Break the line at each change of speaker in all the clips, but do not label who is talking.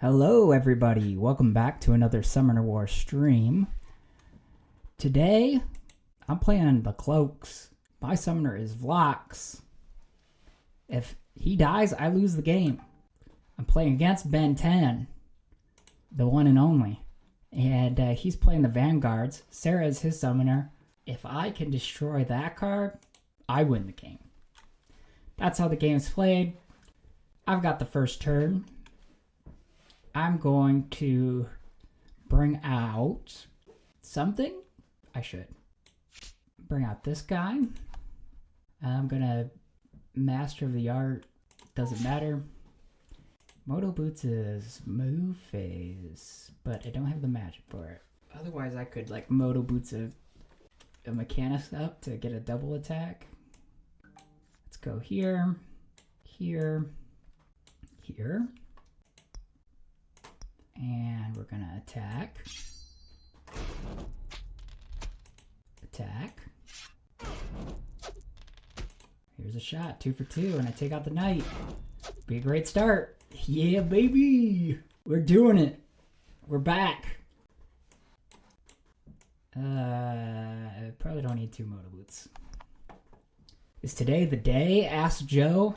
Hello, everybody. Welcome back to another Summoner War stream. Today, I'm playing the Cloaks. My summoner is Vlox. If he dies, I lose the game. I'm playing against Ben 10, the one and only. And he's playing the Vanguards. Sarah is his summoner. If I can destroy that card, I win the game. That's how the game is played. I've got the first turn. I'm going to bring out something. I should bring out this guy. I'm going to Master of the Art. Doesn't matter. Moto Boots is move phase, but I don't have the magic for it. Otherwise, I could like Moto Boots a Mechanist up to get a double attack. Let's go here, here, here. And we're gonna attack. Attack. Here's a shot, 2 for 2, and I take out the knight. Be a great start. Yeah, baby! We're doing it. We're back. I probably don't need 2 Moto Boots. Is today the day? Asked Joe.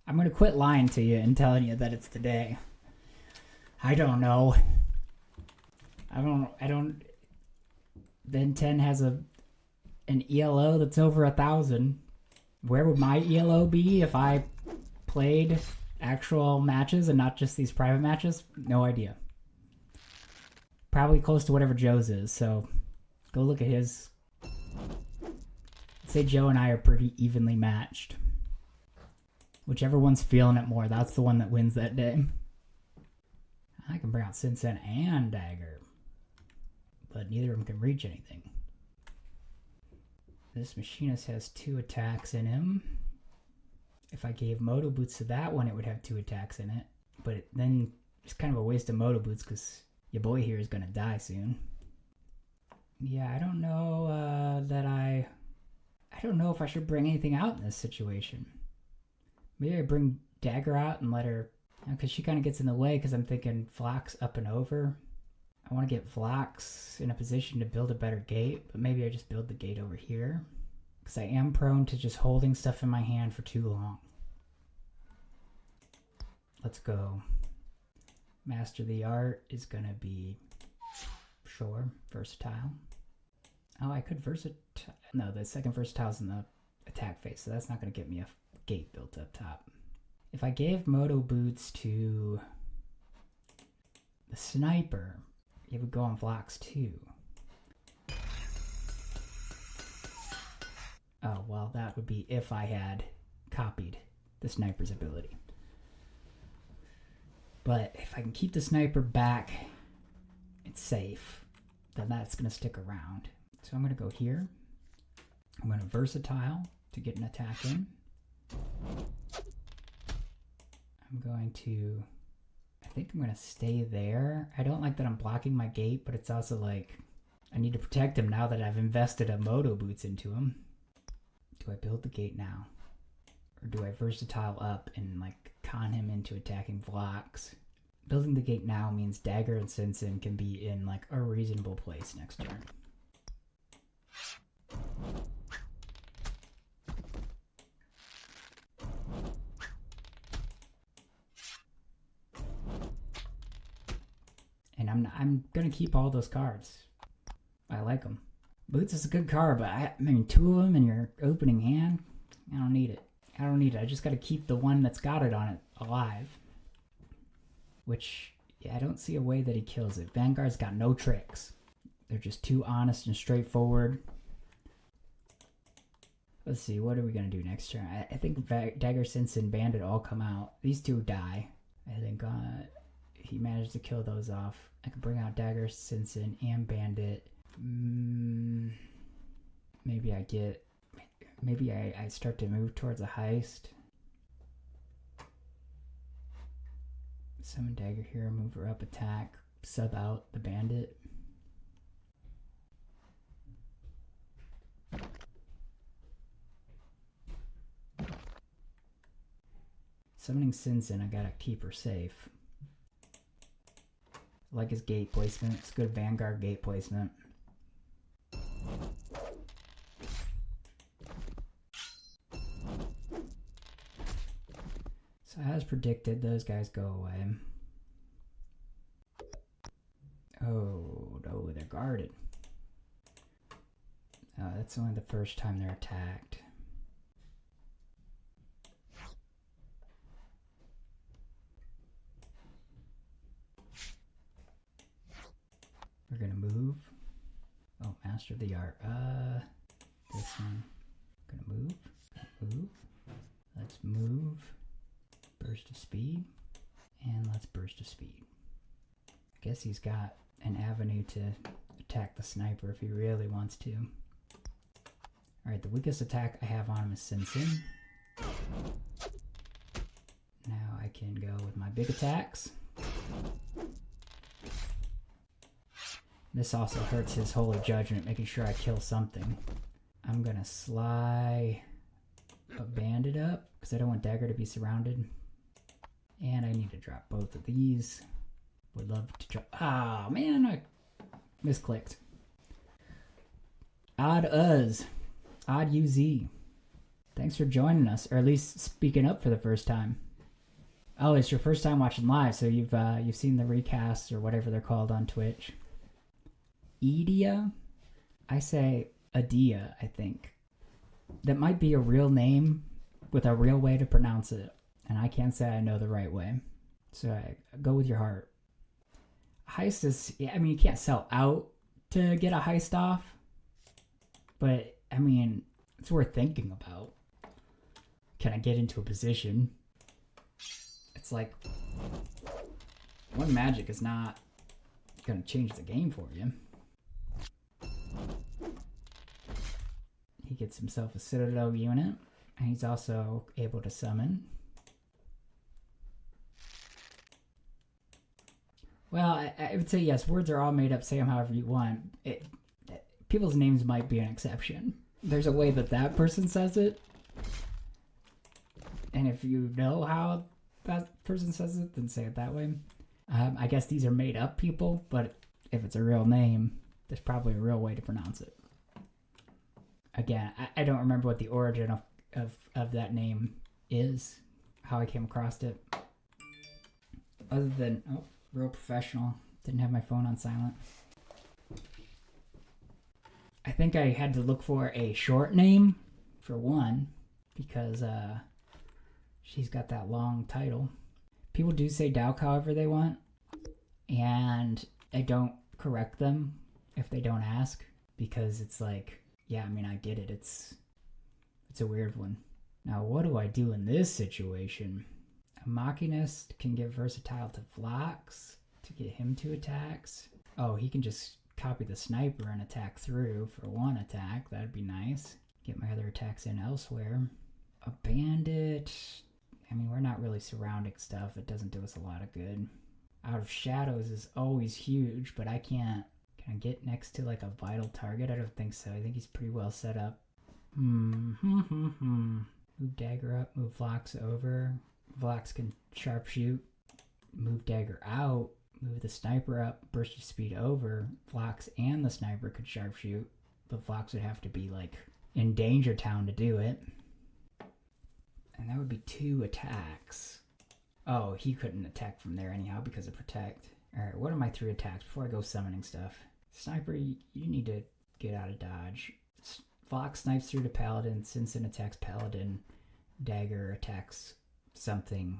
I'm gonna quit lying to you and telling you that it's today. I don't know. I don't. Ben 10 has an ELO that's over 1,000. Where would my ELO be if I played actual matches and not just these private matches? No idea. Probably close to whatever Joe's is, so go look at his. I'd say Joe and I are pretty evenly matched. Whichever one's feeling it more, that's the one that wins that day. I can bring out Sinsen and Dagger, but neither of them can reach anything. This Machinist has 2 attacks in him. If I gave Moto Boots to that one, it would have 2 attacks in it. But then it's kind of a waste of Moto Boots because your boy here is going to die soon. Yeah, I don't know I don't know if I should bring anything out in this situation. Maybe I bring Dagger out and let her, because she kind of gets in the way because I'm thinking Vlox up and over. I want to get Vlox in a position to build a better gate, but maybe I just build the gate over here because I am prone to just holding stuff in my hand for too long. Let's go. Master the Art is going to be, sure, versatile. Oh, I could versatile. No, the second versatile is in the attack phase, so that's not going to get me a gate built up top. If I gave Moto Boots to the sniper, it would go on Vlox too. Oh, well, that would be if I had copied the sniper's ability. But if I can keep the sniper back, it's safe. Then that's going to stick around. So I'm going to go here. I'm going to versatile to get an attack in. I think I'm going to stay there. I don't like that I'm blocking my gate, but it's also like, I need to protect him now that I've invested a Moto Boots into him. Do I build the gate now? Or do I versatile up and like con him into attacking Vlox? Building the gate now means Dagger and Sinsen can be in like a reasonable place next turn. And I'm gonna keep all those cards. I like them. Boots is a good card, but I mean 2 of them in your opening hand, I don't need it. I just gotta keep the one that's got it on it alive. Which, yeah, I don't see a way that he kills it. Vanguard's got no tricks. They're just too honest and straightforward. Let's see, what are we gonna do next turn? I think Dagger, Sinsen, Bandit all come out. These 2 die. I think he managed to kill those off. I can bring out Dagger, Sinsen, and Bandit. Maybe I start to move towards a heist. Summon Dagger here, move her up, attack, sub out the Bandit. summoning Sinsin, I gotta keep her safe. I like his gate placement. It's good Vanguard gate placement. So as predicted, those guys go away. Oh, no, they're guarded. That's only the first time they're attacked. We're gonna move. Oh, Master of the Art. This one. Gonna move. Move. Let's move. Burst of speed. And let's burst of speed. I guess he's got an avenue to attack the sniper if he really wants to. Alright, the weakest attack I have on him is Sinsin. Now I can go with my big attacks. This also hurts his Holy Judgment, making sure I kill something. I'm gonna sly a bandit up, because I don't want Dagger to be surrounded. And I need to drop both of these. Would love to drop... Ah, man, I misclicked. Odd Uz. Odd UZ. Thanks for joining us, or at least speaking up for the first time. Oh, it's your first time watching live, so you've seen the recasts or whatever they're called on Twitch. Edia? I say Adia, I think. That might be a real name with a real way to pronounce it. And I can't say I know the right way. So go with your heart. Heist is, yeah, I mean, you can't sell out to get a heist off. But, I mean, it's worth thinking about. Can I get into a position? It's like, one magic is not going to change the game for you. He gets himself a Citadel unit, and he's also able to summon. Well, I would say yes, words are all made up, say them however you want. People's names might be an exception. There's a way that that person says it, and if you know how that person says it, then say it that way. I guess these are made up people, but if it's a real name, there's probably a real way to pronounce it. Again, I don't remember what the origin of that name is, how I came across it. Other than, oh, real professional. Didn't have my phone on silent. I think I had to look for a short name, for one, because she's got that long title. People do say Dauk however they want, and I don't correct them if they don't ask, because it's like, yeah, I mean, I get it. It's a weird one. Now, what do I do in this situation? A Machinist can get versatile to Phlox to get him 2 attacks. Oh, he can just copy the sniper and attack through for 1 attack. That'd be nice. Get my other attacks in elsewhere. A bandit. I mean, we're not really surrounding stuff. It doesn't do us a lot of good. Out of Shadows is always huge, but I can't. Can I get next to like a vital target? I don't think so. I think he's pretty well set up. Move Dagger up, move Phlox over. Phlox can sharpshoot. Move Dagger out, move the sniper up, burst of speed over. Phlox and the sniper could sharpshoot, but Phlox would have to be like in Danger Town to do it. And that would be 2 attacks. Oh, he couldn't attack from there anyhow because of Protect. Alright, what are my 3 attacks before I go summoning stuff? Sniper, you need to get out of dodge. Phlox snipes through to Paladin. Sinsin attacks Paladin. Dagger attacks something.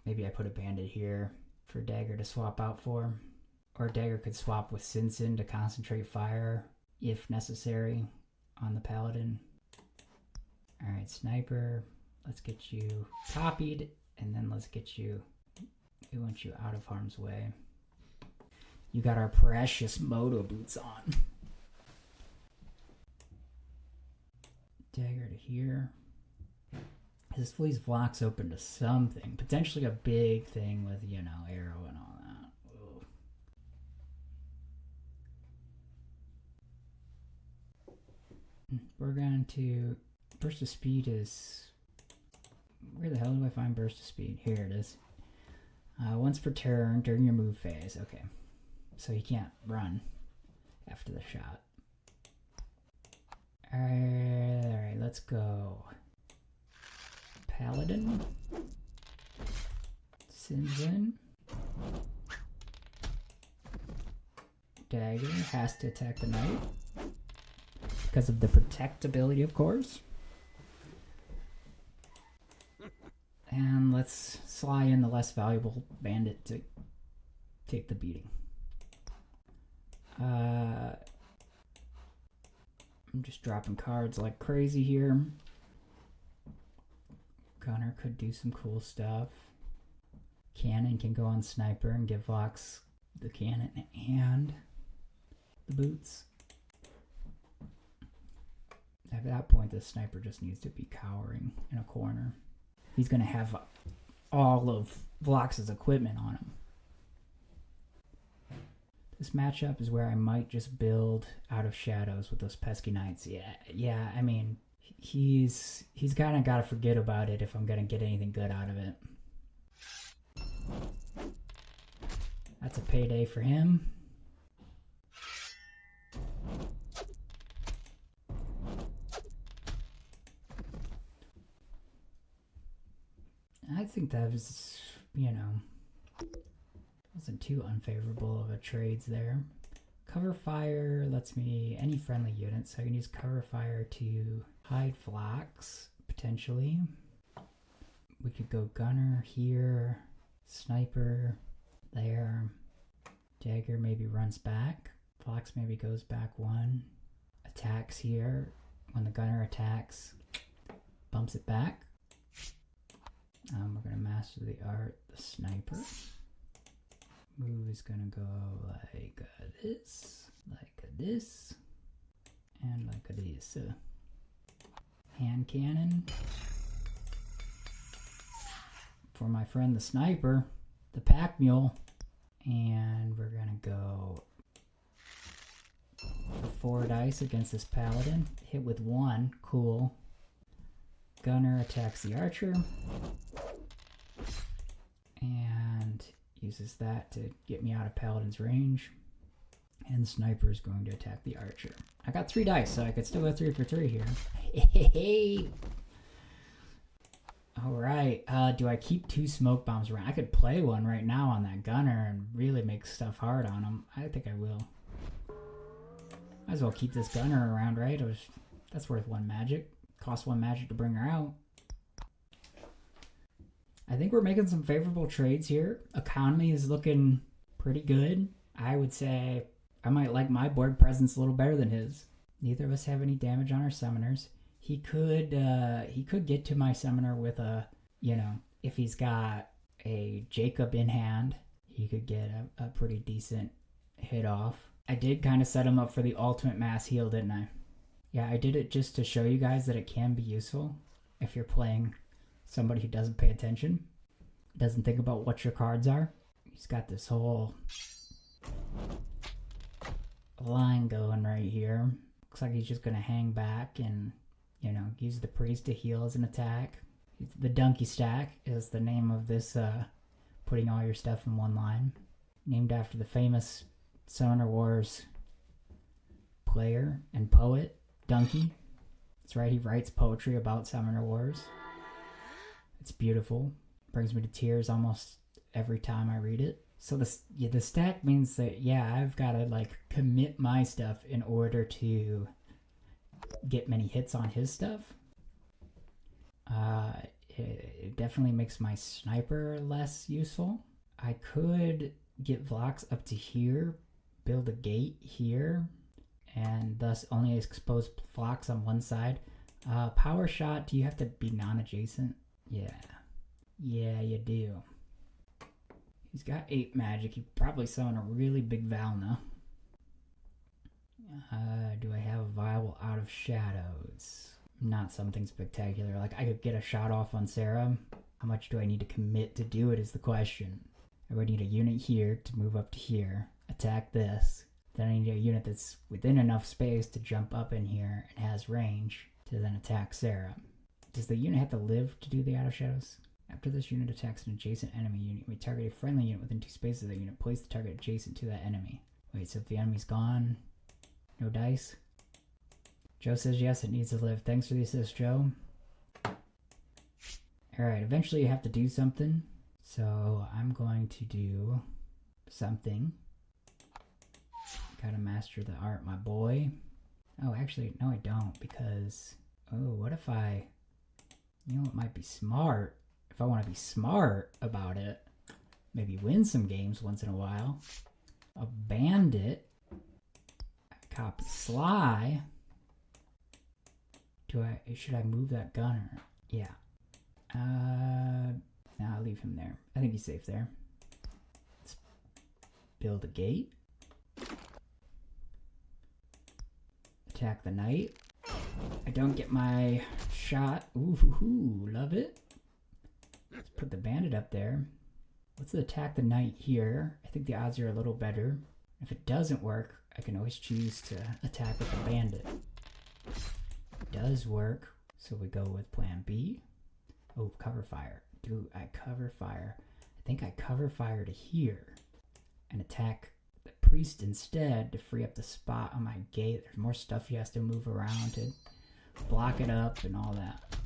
Maybe I put a bandit here for Dagger to swap out for. Or Dagger could swap with Sinsin to concentrate fire, if necessary, on the Paladin. Alright, Sniper. Let's get you copied, and then let's get you... We want you out of harm's way. You got our precious Moto boots on. Dagger to here. This leaves Phlox open to something. Potentially a big thing with, you know, arrow and all that. Ugh. We're going to... Burst of speed is Where the hell do I find burst of speed? Here it is. Once per turn during your move phase. Okay. So he can't run after the shot. Alright, let's go. Paladin. Sinzin. Dagger has to attack the knight. Because of the protect ability, of course. And let's sly in the less valuable bandit to take the beating. I'm just dropping cards like crazy here. Gunner could do some cool stuff. Cannon can go on sniper and give Vox the cannon and the boots. At that point, the sniper just needs to be cowering in a corner. He's going to have all of Vox's equipment on him. This matchup is where I might just build out of shadows with those pesky knights. Yeah. I mean, he's kind of got to forget about it if I'm going to get anything good out of it. That's a payday for him. I think that was, wasn't too unfavorable of a trades there. Cover fire lets me any friendly unit, so I can use cover fire to hide Vox, potentially. We could go gunner here, sniper there. Dagger maybe runs back. Vox maybe goes back one. Attacks here. When the gunner attacks, bumps it back. We're going to master the art, the sniper. Move is going to go like this, and like this. Hand cannon. For my friend the sniper, the pack mule. And we're going to go for 4 dice against this paladin. Hit with 1, cool. Gunner attacks the archer. And uses that to get me out of paladin's range. And sniper is going to attack the archer. I got 3 dice, so I could still go 3 for 3 here. Hey. Alright, do I keep 2 smoke bombs around? I could play one right now on that gunner and really make stuff hard on him. I think I will. Might as well keep this gunner around, right? That's worth 1 magic. Costs 1 magic to bring her out. I think we're making some favorable trades here. Economy is looking pretty good. I would say I might like my board presence a little better than his. Neither of us have any damage on our summoners. He could get to my summoner with a, if he's got a Jacob in hand, he could get a pretty decent hit off. I did kind of set him up for the ultimate mass heal, didn't I? Yeah, I did it just to show you guys that it can be useful if you're playing somebody who doesn't pay attention, doesn't think about what your cards are. He's got this whole line going right here. Looks like he's just going to hang back and, use the priest to heal as an attack. The donkey stack is the name of this, putting all your stuff in one line. Named after the famous Summoner Wars player and poet, Donkey. That's right, he writes poetry about Summoner Wars. It's beautiful. Brings me to tears almost every time I read it. So the stack means that, I've got to commit my stuff in order to get many hits on his stuff. It definitely makes my sniper less useful. I could get Vox up to here, build a gate here, and thus only expose Vox on one side. Power shot, do you have to be non-adjacent? Yeah, you do. He's got 8 magic. He probably summon a really big Valna. Do I have a viable out of shadows? Not something spectacular. I could get a shot off on Sarah. How much do I need to commit to do it is the question. I would need a unit here to move up to here. Attack this. Then I need a unit that's within enough space to jump up in here and has range to then attack Sarah. Does the unit have to live to do the Out of Shadows? After this unit attacks an adjacent enemy unit, we target a friendly unit within 2 spaces of the unit. Place the target adjacent to that enemy. Wait, so if the enemy's gone, no dice? Joe says yes, it needs to live. Thanks for the assist, Joe. Alright, eventually you have to do something. So I'm going to do something. Gotta master the art, my boy. Oh, actually, no I don't, because... Oh, what if I... You know, it might be smart. If I want to be smart about it, maybe win some games once in a while. A bandit. Copy Sly. Should I move that gunner? Yeah. No, I'll leave him there. I think he's safe there. Let's build a gate. Attack the knight. I don't get my shot. Ooh, love it. Let's put the bandit up there. Let's attack the knight here. I think the odds are a little better. If it doesn't work, I can always choose to attack with the bandit. It does work, so we go with plan B. Oh, cover fire. Do I cover fire? I think I cover fire to here and attack the priest instead to free up the spot on my gate. There's more stuff he has to move around to block it up and all that.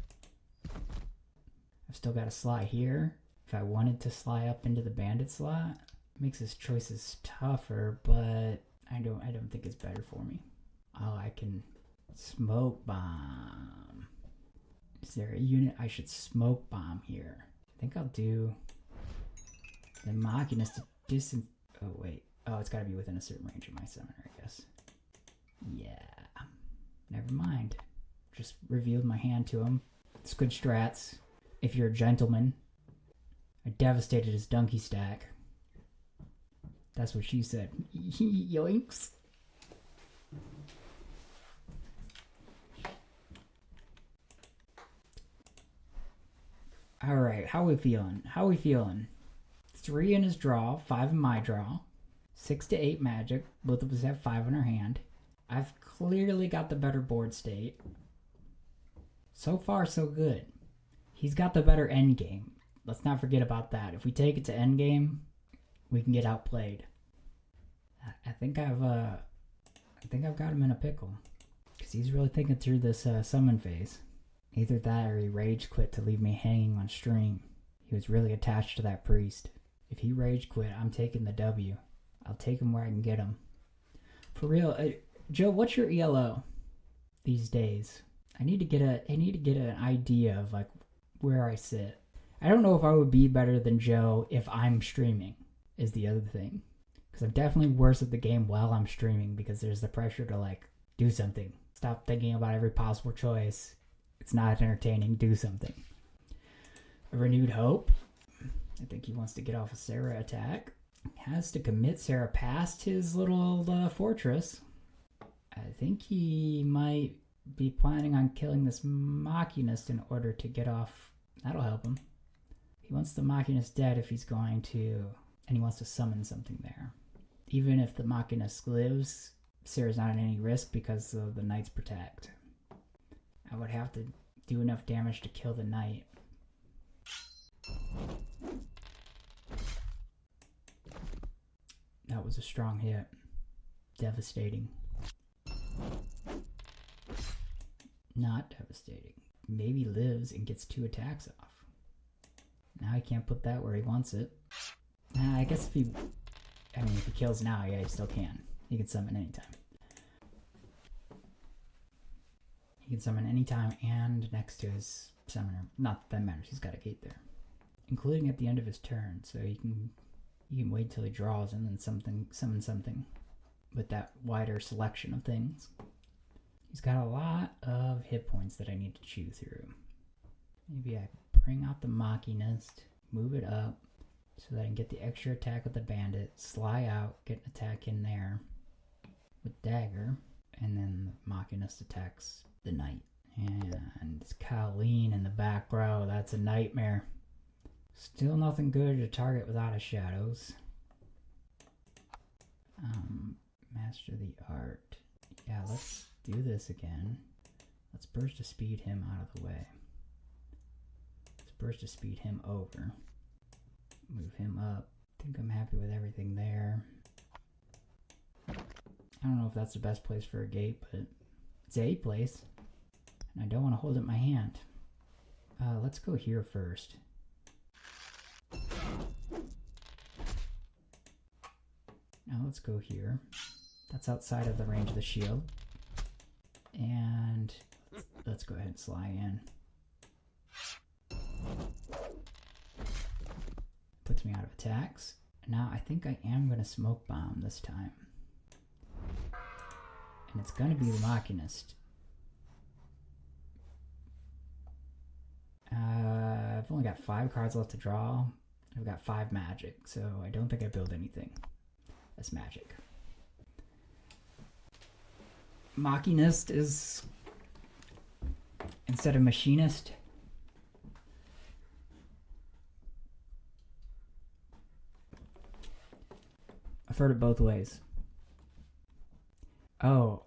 I've still got a slot here. If I wanted to slide up into the bandit slot, it makes his choices tougher, but I don't think it's better for me. Oh, I can smoke bomb. Is there a unit I should smoke bomb here? I think I'll do the Machinist to distance. Oh wait. Oh, it's got to be within a certain range of my summoner, I guess. Yeah. Never mind. Just revealed my hand to him. It's good strats. If you're a gentleman. I devastated his donkey stack. That's what she said. Yoinks. Alright, how we feeling? 3 in his draw, 5 in my draw. 6 to 8 magic. Both of us have 5 in our hand. I've clearly got the better board state. So far, so good. He's got the better end game. Let's not forget about that. If we take it to end game, we can get outplayed. I think I've got him in a pickle, because he's really thinking through this summon phase. Either that or he rage quit to leave me hanging on stream. He was really attached to that priest. If he rage quit, I'm taking the W. I'll take him where I can get him. For real, Joe, what's your ELO these days? I need to get an idea of like where I sit. I don't know if I would be better than Joe if I'm streaming, is the other thing. Because I'm definitely worse at the game while I'm streaming, because there's the pressure to like do something. Stop thinking about every possible choice. It's not entertaining. Do something. A renewed hope. I think he wants to get off a Sarah attack. Has to commit Sarah past his little fortress. I think he might be planning on killing this Machinist in order to get off. That'll help him. He wants the Machinist dead if he's going to, and he wants to summon something there. Even if the Machinist lives, Sarah's not at any risk because of the Knight's Protect. I would have to do enough damage to kill the Knight. That was a strong hit. Devastating. Not devastating. Maybe lives and gets 2 attacks off. Now he can't put that where he wants it. I guess if he kills now, yeah, he still can. He can summon anytime. He can summon anytime and next to his summoner. Not that that matters, he's got a gate there. Including at the end of his turn, so you can wait till he draws and then summon something with that wider selection of things. He's got a lot of hit points that I need to chew through. Maybe I bring out the Machinist, move it up so that I can get the extra attack with the bandit, sly out, get an attack in there with dagger, and then the Machinist attacks the Knight. And it's Colleen in the back row. That's a nightmare. Still nothing good to target without a shadows. Master the art. Yeah, let's do this again. Let's burst to speed him out of the way. burst to speed him over. Move him up. I think I'm happy with everything there. I don't know if that's the best place for a gate, but it's a place. And I don't want to hold it in my hand. Let's go here first. Now let's go here. That's outside of the range of the shield. And let's go ahead and slide in. Puts me out of attacks. Now I think I am going to smoke bomb this time. And it's going to be the Machinist. I've only got 5 cards left to draw. I've got 5 magic, so I don't think I build anything. That's magic. Machinist is instead of Machinist. I've heard it both ways. Oh,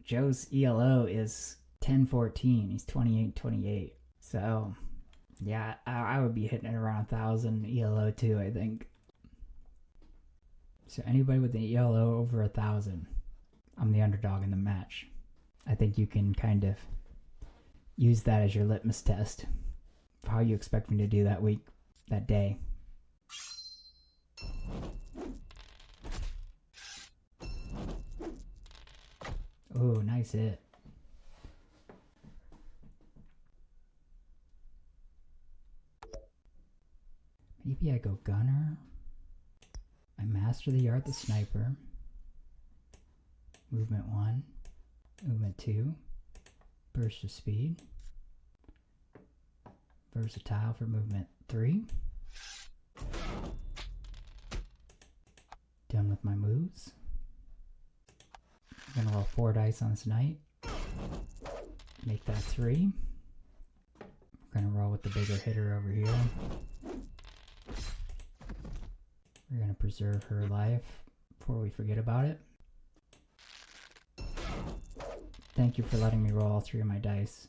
Joe's ELO is 1014. He's 2828. So, yeah, I would be hitting it around 1,000 ELO too, I think. So anybody with an ELO over 1,000, I'm the underdog in the match. I think you can kind of use that as your litmus test for how you expect me to do that week, that day. Oh, nice hit. Maybe I go Gunner. I master the art, the Sniper. Movement 1. Movement 2. Burst of speed. Versatile for movement 3. Done with my moves. I'm gonna roll 4 dice on this knight. Make that 3. We're gonna roll with the bigger hitter over here. We're gonna preserve her life before we forget about it. Thank you for letting me roll all 3 of my dice.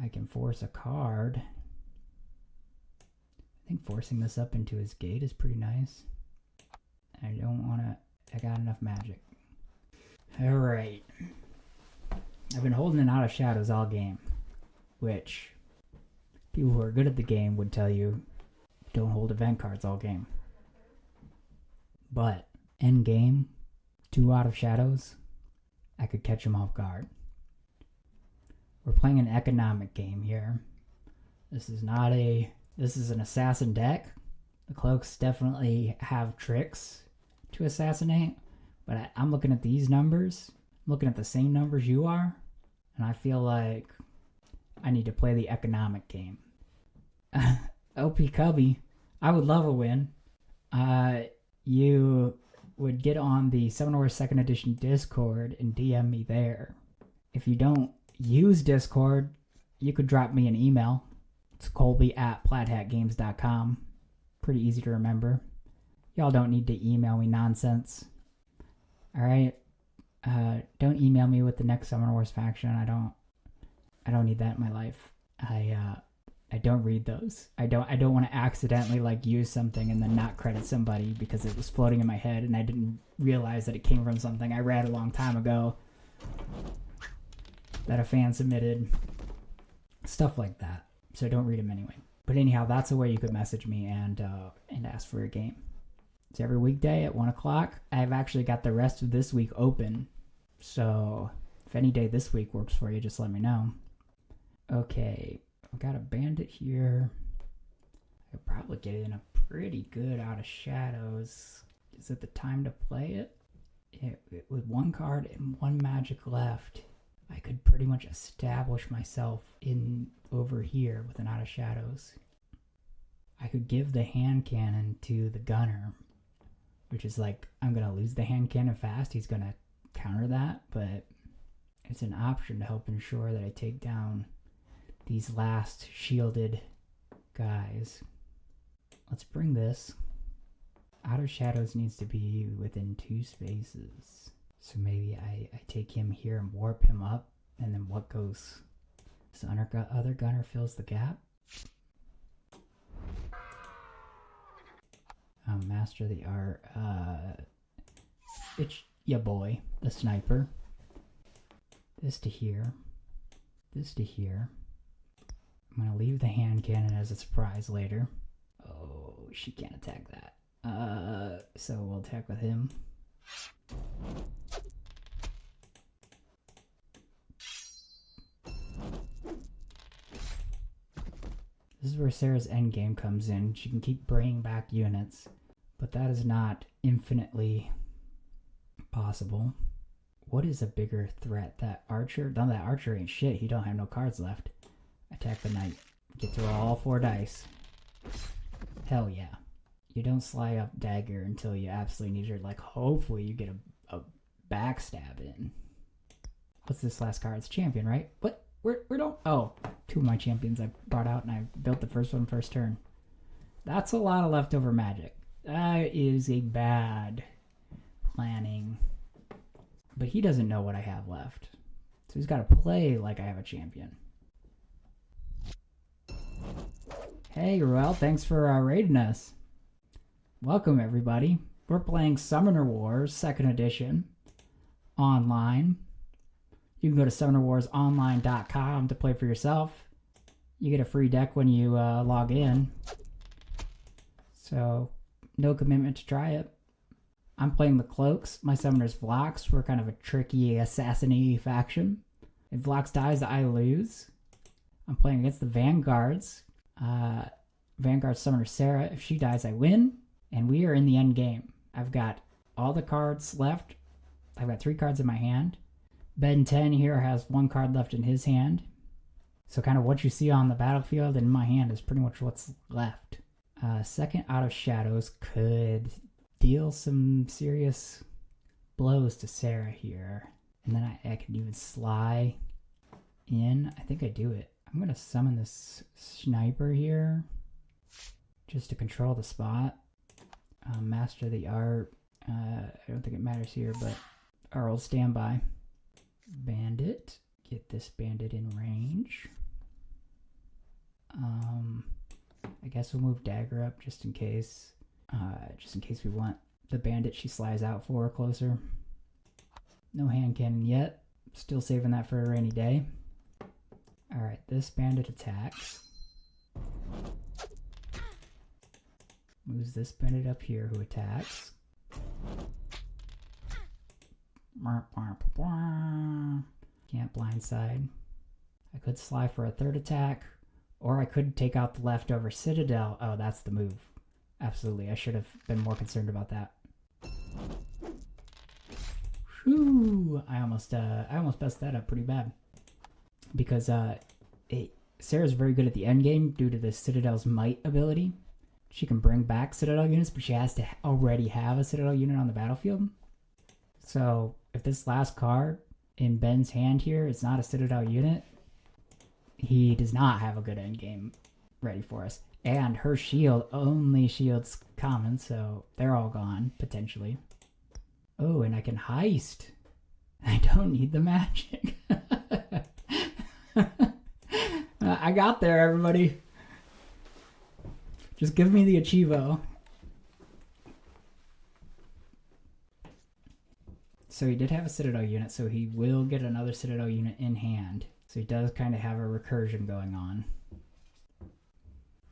I can force a card. I think forcing this up into his gate is pretty nice. I don't wanna, I got enough magic. Alright. I've been holding an Out of Shadows all game, which people who are good at the game would tell you don't hold event cards all game. But end game, 2 Out of Shadows, I could catch them off guard. We're playing an economic game here. This is an assassin deck. The cloaks definitely have tricks to assassinate, but I'm looking at these numbers. I'm looking at the same numbers you are, and I feel like I need to play the economic game. OP Cubby, I would love a win. You would get on the Summoner Wars 2nd Edition Discord and DM me there. If you don't use Discord, you could drop me an email. It's colby@plaidhatgames.com. Pretty easy to remember. Y'all don't need to email me nonsense. Alright? Don't email me with the next Summoner Wars faction. I don't need that in my life. I don't read those. I don't want to accidentally like use something and then not credit somebody because it was floating in my head and I didn't realize that it came from something I read a long time ago that a fan submitted. Stuff like that. So don't read them anyway. But anyhow, that's a way you could message me and ask for a game. It's every weekday at 1 o'clock. I've actually got the rest of this week open. So if any day this week works for you, just let me know. Okay. I've got a bandit here. I could probably get in a pretty good Out of Shadows. Is it the time to play it? With 1 card and 1 magic left, I could pretty much establish myself in over here with an Out of Shadows. I could give the hand cannon to the gunner, which is like, I'm going to lose the hand cannon fast. He's going to counter that, but it's an option to help ensure that I take down these last shielded guys. Let's bring this. Out of Shadows needs to be within 2 spaces. So maybe I take him here and warp him up, and then what goes? This other gunner fills the gap. Master the art. It's ya boy, the sniper. This to here. This to here. I'm gonna leave the hand cannon as a surprise later. Oh, she can't attack that. So we'll attack with him. This is where Sarah's endgame comes in. She can keep bringing back units, but that is not infinitely possible. What is a bigger threat? That archer? No, that archer ain't shit. He don't have no cards left. Attack the knight. Get through all 4 dice. Hell yeah. You don't slide up dagger until you absolutely need your, like, hopefully you get a backstab in. What's this last card? It's champion, right? What? We don't... Oh, 2 of my champions I brought out and I built the first one first turn. That's a lot of leftover magic. That is a bad planning. But he doesn't know what I have left. So he's got to play like I have a champion. Hey, Ruel, thanks for raiding us. Welcome, everybody. We're playing Summoner Wars 2nd edition online. You can go to summonerwarsonline.com to play for yourself. You get a free deck when you log in. So, no commitment to try it. I'm playing the Cloaks. My summoner's Vlox. We're kind of a tricky, assassin-y faction. If Vlox dies, I lose. I'm playing against the Vanguards. Vanguard summoner Sarah. If she dies, I win. And we are in the end game. I've got all the cards left. I've got 3 cards in my hand. Ben 10 here has 1 card left in his hand. So kind of what you see on the battlefield in my hand is pretty much what's left. Second Out of Shadows could deal some serious blows to Sarah here. And then I can even sly in. I think I do it. I'm going to summon this sniper here just to control the spot. Master the art. I don't think it matters here, but Earl, standby. Bandit. Get this bandit in range. I guess we'll move dagger up just in case. Just in case we want the bandit she slides out for closer. No hand cannon yet. Still saving that for a rainy day. Alright, this bandit attacks. Moves this bandit up here who attacks. Can't blindside. I could sly for a 3rd attack, or I could take out the leftover citadel. Oh, that's the move. Absolutely, I should have been more concerned about that. Whew, I almost messed that up pretty bad. Because Sarah's very good at the end game due to the Citadel's Might ability. She can bring back Citadel units, but she has to already have a Citadel unit on the battlefield. So if this last card in Ben's hand here is not a Citadel unit, he does not have a good end game ready for us. And her shield only shields common, so they're all gone, potentially. Oh, and I can heist. I don't need the magic. I got there, everybody. Just give me the Achievo. So he did have a Citadel unit, so he will get another Citadel unit in hand. So he does kind of have a recursion going on.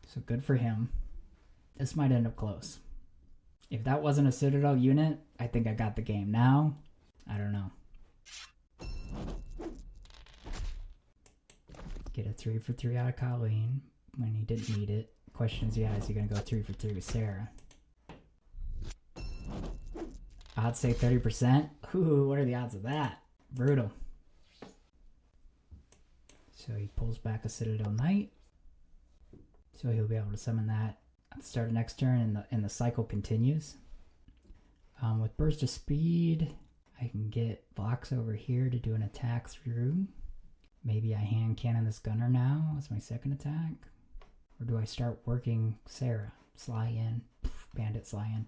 So good for him. This might end up close. If that wasn't a Citadel unit, I think I got the game. Now, I don't know. Get a 3 for 3 out of Colleen when he didn't need it. Question is, is he going to go 3 for 3 with Sarah? I'd say 30%. Ooh, what are the odds of that? Brutal. So he pulls back a Citadel Knight. So he'll be able to summon that at the start of next turn, and the cycle continues. With Burst of Speed, I can get Vlox over here to do an attack through. Maybe I hand cannon this gunner now as my 2nd attack. Or do I start working Sarah? Sly in, bandit sly in.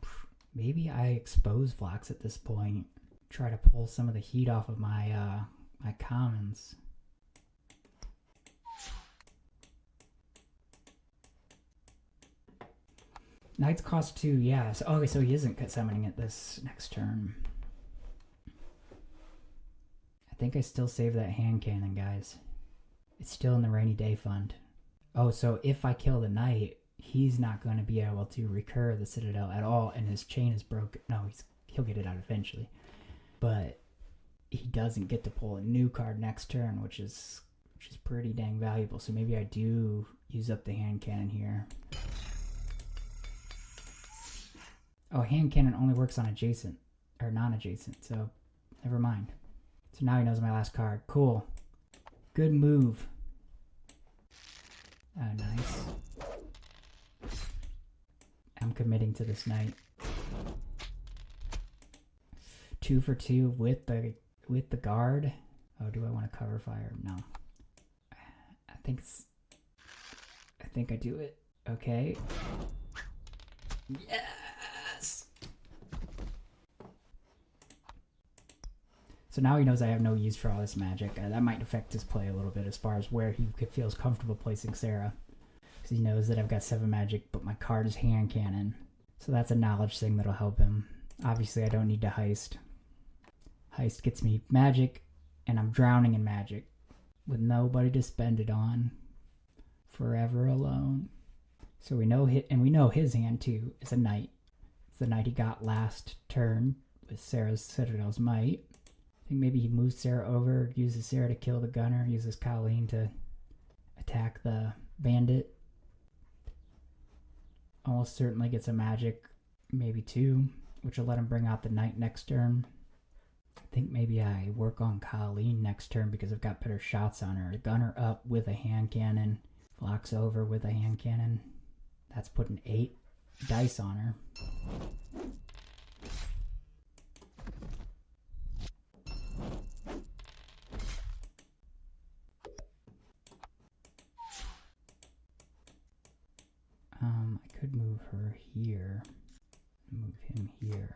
Maybe I expose Vlox at this point. Try to pull some of the heat off of my my commons. Knights cost 2, yeah. So, okay, so he isn't summoning it this next turn. I think I still save that hand cannon, guys. It's still in the rainy day fund. Oh, so if I kill the knight, he's not going to be able to recur the citadel at all, and his chain is broken. No, he'll get it out eventually. But he doesn't get to pull a new card next turn, which is pretty dang valuable. So maybe I do use up the hand cannon here. Oh, hand cannon only works on adjacent, or non-adjacent, so never mind. So now he knows my last card. Cool. Good move. Oh, nice. I'm committing to this knight. 2 for 2 with the guard. Oh, do I want to cover fire? No. I think I do it. Okay. Yes! So now he knows I have no use for all this magic. That might affect his play a little bit as far as where he feels comfortable placing Sarah. Because he knows that I've got 7 magic, but my card is hand cannon. So that's a knowledge thing that'll help him. Obviously, I don't need to heist. Heist gets me magic, and I'm drowning in magic with nobody to spend it on. Forever alone. So we know his hand too is a knight. It's the knight he got last turn with Sarah's Citadel's Might. I think maybe he moves Sarah over, uses Sarah to kill the gunner, uses Colleen to attack the bandit. Almost certainly gets a magic, maybe 2, which will let him bring out the knight next turn. I think maybe I work on Colleen next turn because I've got better shots on her. Gunner up with a hand cannon, Locks over with a hand cannon. That's putting 8 dice on her. I could move her here, move him here,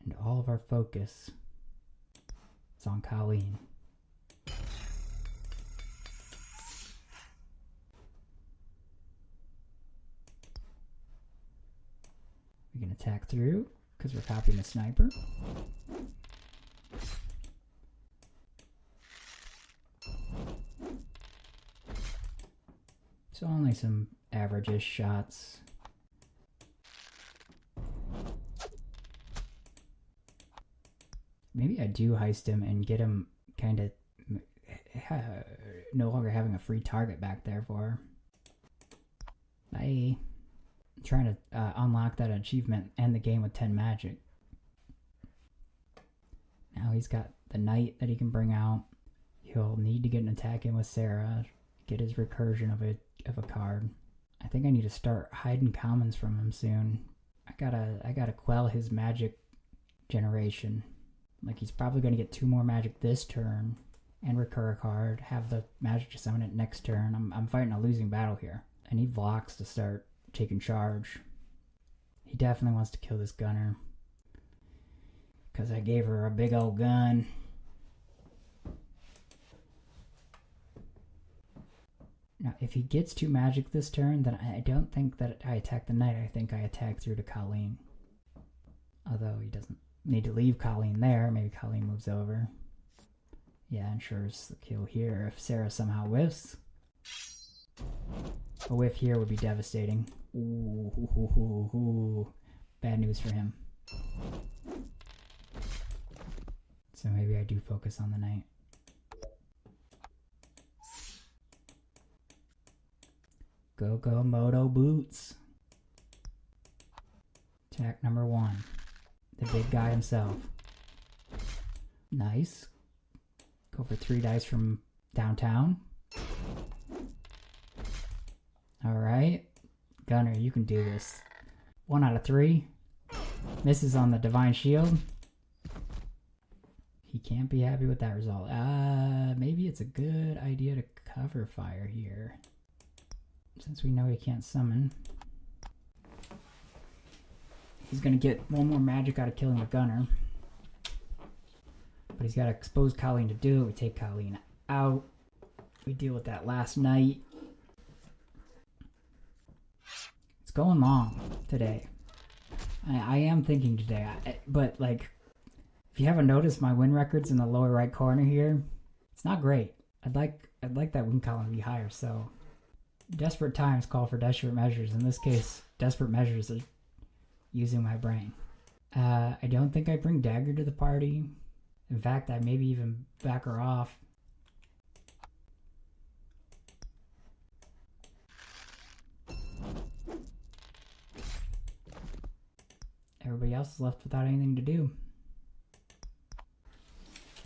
and all of our focus is on Colleen. We can attack through because we're copying a sniper. So only some average-ish shots. Maybe I do heist him and get him kind of no longer having a free target back there for her. Bye. I'm trying to unlock that achievement, end the game with 10 magic. Now he's got the knight that he can bring out. He'll need to get an attack in with Sarah, get his recursion of a card. I think I need to start hiding commons from him soon. I gotta quell his magic generation. Like, he's probably going to get 2 more magic this turn and recur a card, have the magic to summon it next turn. I'm fighting a losing battle here. I need Vlox to start taking charge. He definitely wants to kill this gunner because I gave her a big old gun. Now, if he gets 2 magic this turn, then I don't think that I attack the knight. I think I attack through to Colleen. Although he doesn't need to leave Colleen there. Maybe Colleen moves over. Yeah, ensures the kill here if Sarah somehow whiffs. A whiff here would be devastating. Ooh. Bad news for him. So maybe I do focus on the knight. Go Moto Boots. Attack number 1. The big guy himself. Nice. Go for 3 dice from downtown. Alright. Gunner, you can do this. 1 out of 3. Misses on the Divine Shield. He can't be happy with that result. Maybe it's a good idea to cover fire here. Since we know he can't summon. He's going to get 1 more magic out of killing the gunner. But he's got to expose Colleen to do it. We take Colleen out. We deal with that last knight. It's going long. today. I am thinking today, but like, if you haven't noticed, my win record's in the lower right corner here. It's not great. I'd like that win column to be higher. So, desperate times call for desperate measures. In this case, desperate measures are using my brain. I don't think I bring Dagger to the party. In fact, I maybe even back her off. Everybody else is left without anything to do.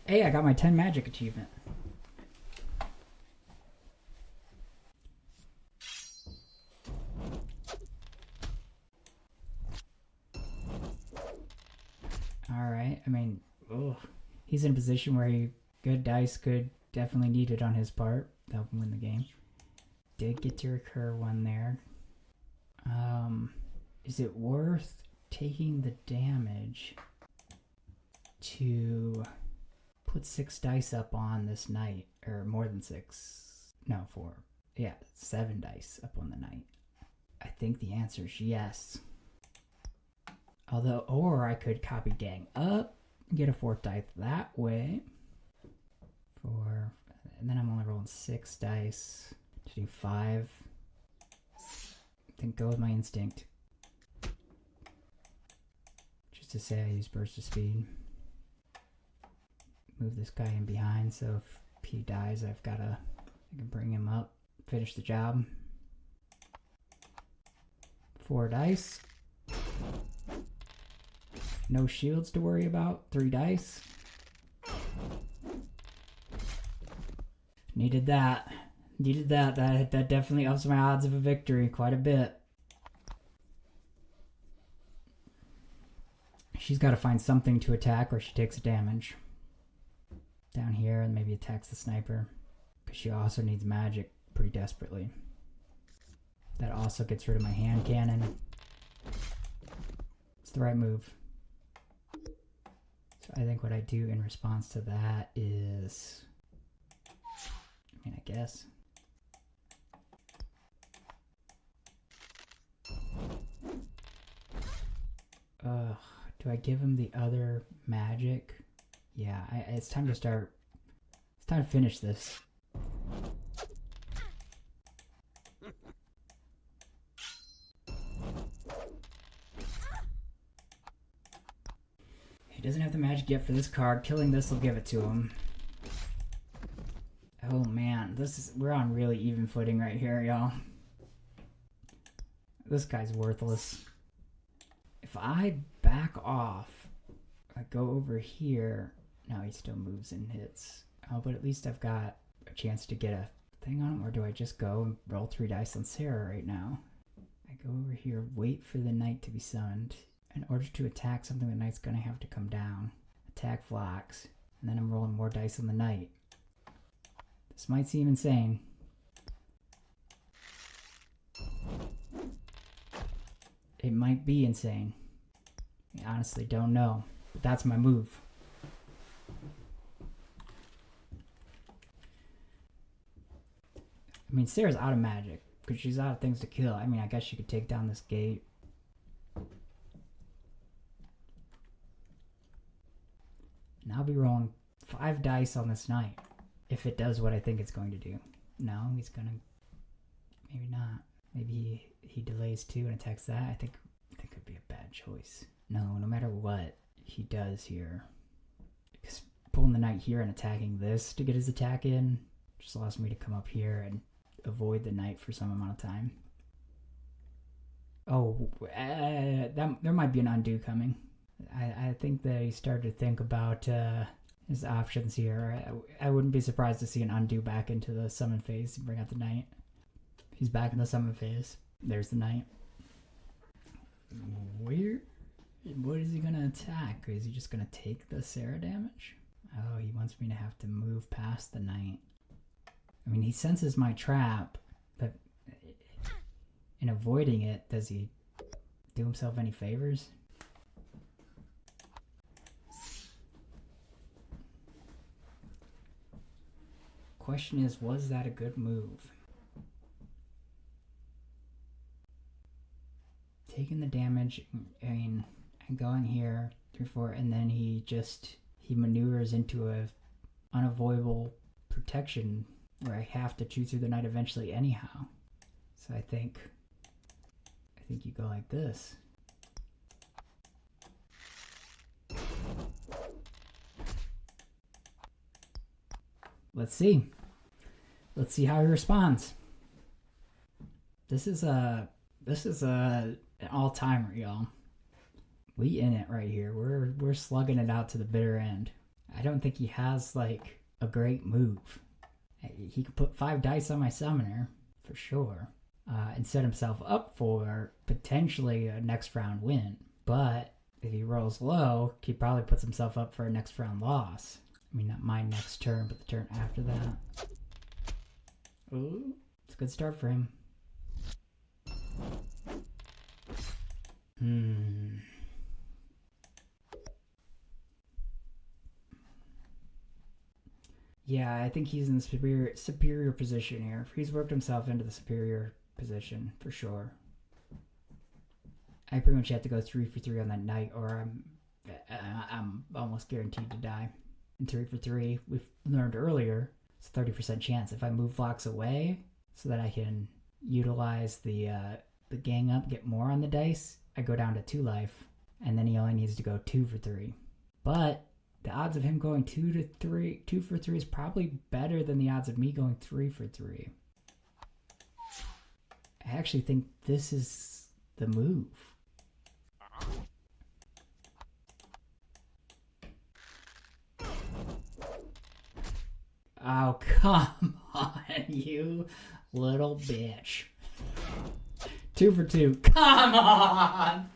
Hey, I got my 10 magic achievement. Alright, I mean, he's in a position where good dice could definitely need it on his part to help him win the game. Did get to recur one there. Is it worth taking the damage to put 6 dice up on this knight? Or more than 6. No, 4. Yeah, 7 dice up on the knight. I think the answer is yes. Although, or I could copy gang up, get a 4th dice that way. And then I'm only rolling 6 dice to do 5. I think go with my instinct. Just to say I use burst of speed. Move this guy in behind, so if he dies, I can bring him up, finish the job. 4 dice. No shields to worry about. 3 dice. Needed that. Needed that. That definitely ups my odds of a victory quite a bit. She's got to find something to attack or she takes damage. Down here and maybe attacks the sniper. Because she also needs magic pretty desperately. That also gets rid of my hand cannon. It's the right move. So I think what I do in response to that is... I guess. Do I give him the other magic? Yeah, it's time to start. It's time to finish this. He doesn't have the magic yet for this card. Killing this will give it to him. Oh man, we're on really even footing right here, y'all. This guy's worthless. If I back off, I go over here. No, he still moves and hits. Oh, but at least I've got a chance to get a thing on him. Or do I just go and roll 3 dice on Sarah right now? I go over here, wait for the knight to be summoned. In order to attack something, the knight's gonna have to come down. Attack Vlox. And then I'm rolling more dice on the knight. This might seem insane. It might be insane. I honestly don't know. But that's my move. I mean, Sarah's out of magic. Because she's out of things to kill. I mean, I guess she could take down this gate. And I'll be rolling 5 dice on this knight. If it does what I think it's going to do. No, he's gonna... Maybe not. Maybe he delays 2 and attacks that. I think it could be a bad choice. No matter what he does here. Because pulling the knight here and attacking this to get his attack in just allows me to come up here and avoid the knight for some amount of time. Oh, there might be an undo coming. I think that he started to think about... his options here. I wouldn't be surprised to see an undo back into the summon phase and bring out the knight. He's back in the summon phase. There's the knight. What is he gonna attack? Is he just gonna take the Sarah damage? Oh, he wants me to have to move past the knight. I mean, he senses my trap, but in avoiding it, does he do himself any favors? Question is, was that a good move? taking the damage, and going here 3-4, and then he maneuvers into a unavoidable protection where I have to chew through the night eventually anyhow. So I think you go like this. Let's see. Let's see how he responds. This is an all-timer, y'all. We in it right here. We're slugging it out to the bitter end. I don't think he has like a great move. He could put 5 dice on my summoner for sure, and set himself up for potentially a next round win. But if he rolls low, he probably puts himself up for a next round loss. I mean, not my next turn, but the turn after that. Ooh, it's a good start for him. Yeah, I think he's in the superior position here. He's worked himself into the superior position for sure. I pretty much have to go 3 for 3 on that night, or I'm almost guaranteed to die. And 3 for 3, we've learned earlier, it's a 30% chance. If I move Vlox away so that I can utilize the gang up, get more on the dice, I go down to 2 life, and then he only needs to go 2 for 3. But the odds of him going 2 for 3 is probably better than the odds of me going 3 for 3. I actually think this is the move. Oh, come on, you little bitch. 2 for 2. Come on!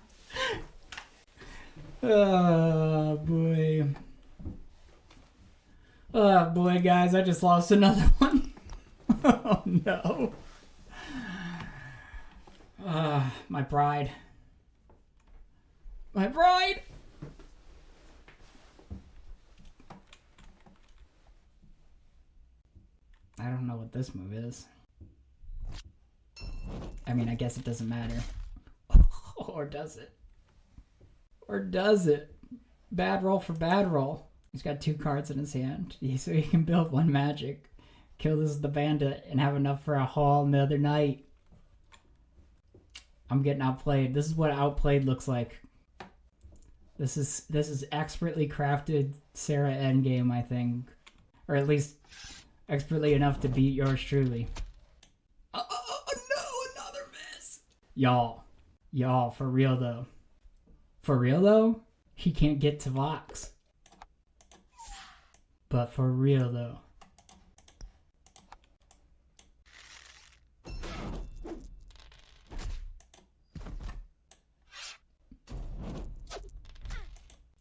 Oh, boy. Oh, boy, guys. I just lost another one. Oh, no. My pride. My pride! I don't know what this move is. I mean, I guess it doesn't matter. Or does it? Or does it? Bad roll for bad roll. He's got 2 cards in his hand, so he can build 1 magic, kill the bandit, and have enough for a whole another night. I'm getting outplayed. This is what outplayed looks like. This is expertly crafted Sarah endgame, I think. Or at least expertly enough to beat yours truly. Oh no, another miss. Y'all, for real though. For real though, he can't get to Vox. But for real though.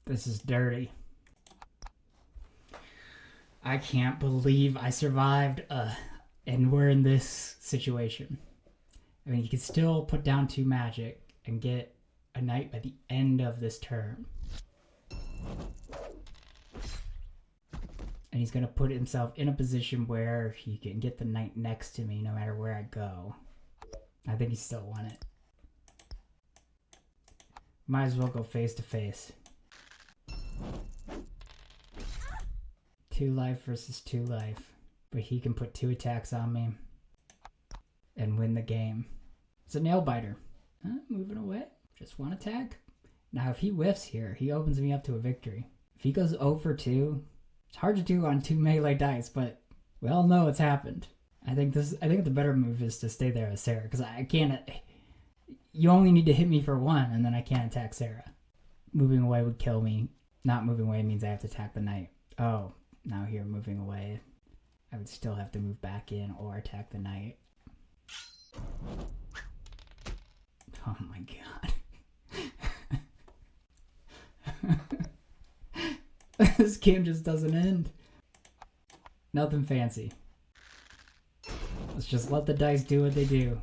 This is dirty. I can't believe I survived, and we're in this situation. I mean, you can still put down 2 magic and get a knight by the end of this turn. And he's going to put himself in a position where he can get the knight next to me no matter where I go. I think he still won it. Might as well go face to face. 2 life versus 2 life. But he can put 2 attacks on me and win the game. It's a nail biter. Moving away. Just 1 attack. Now if he whiffs here, he opens me up to a victory. If he goes 0 for 2, it's hard to do on 2 melee dice, but we all know it's happened. I think the better move is to stay there as Sarah, because I can't. You only need to hit me for 1, and then I can't attack Sarah. Moving away would kill me. Not moving away means I have to attack the knight. Oh, now here moving away, I would still have to move back in or attack the knight. Oh my god. This game just doesn't end. Nothing fancy. Let's just let the dice do what they do.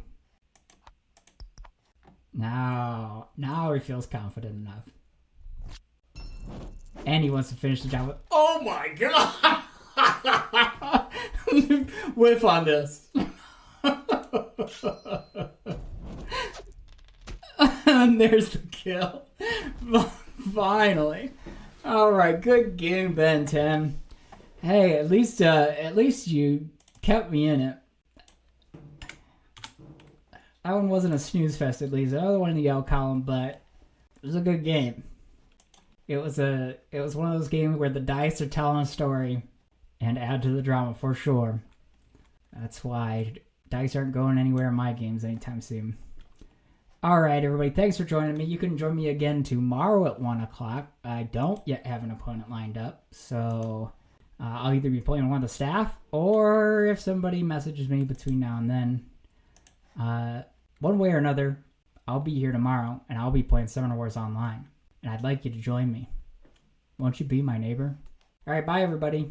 Now he feels confident enough. And he wants to finish the job with... Oh my god! Whiff on this. And there's the kill. Finally. All right, good game, Ben 10. Hey, at least you kept me in it. That one wasn't a snooze fest, at least. The other one in the yellow column, but it was a good game. It was one of those games where the dice are telling a story and add to the drama for sure. That's why dice aren't going anywhere in my games anytime soon. All right, everybody, thanks for joining me. You can join me again tomorrow at 1 o'clock. I don't yet have an opponent lined up, so I'll either be playing one of the staff, or if somebody messages me between now and then, one way or another, I'll be here tomorrow, and I'll be playing Summoner Wars Online, and I'd like you to join me. Won't you be my neighbor? All right, bye, everybody.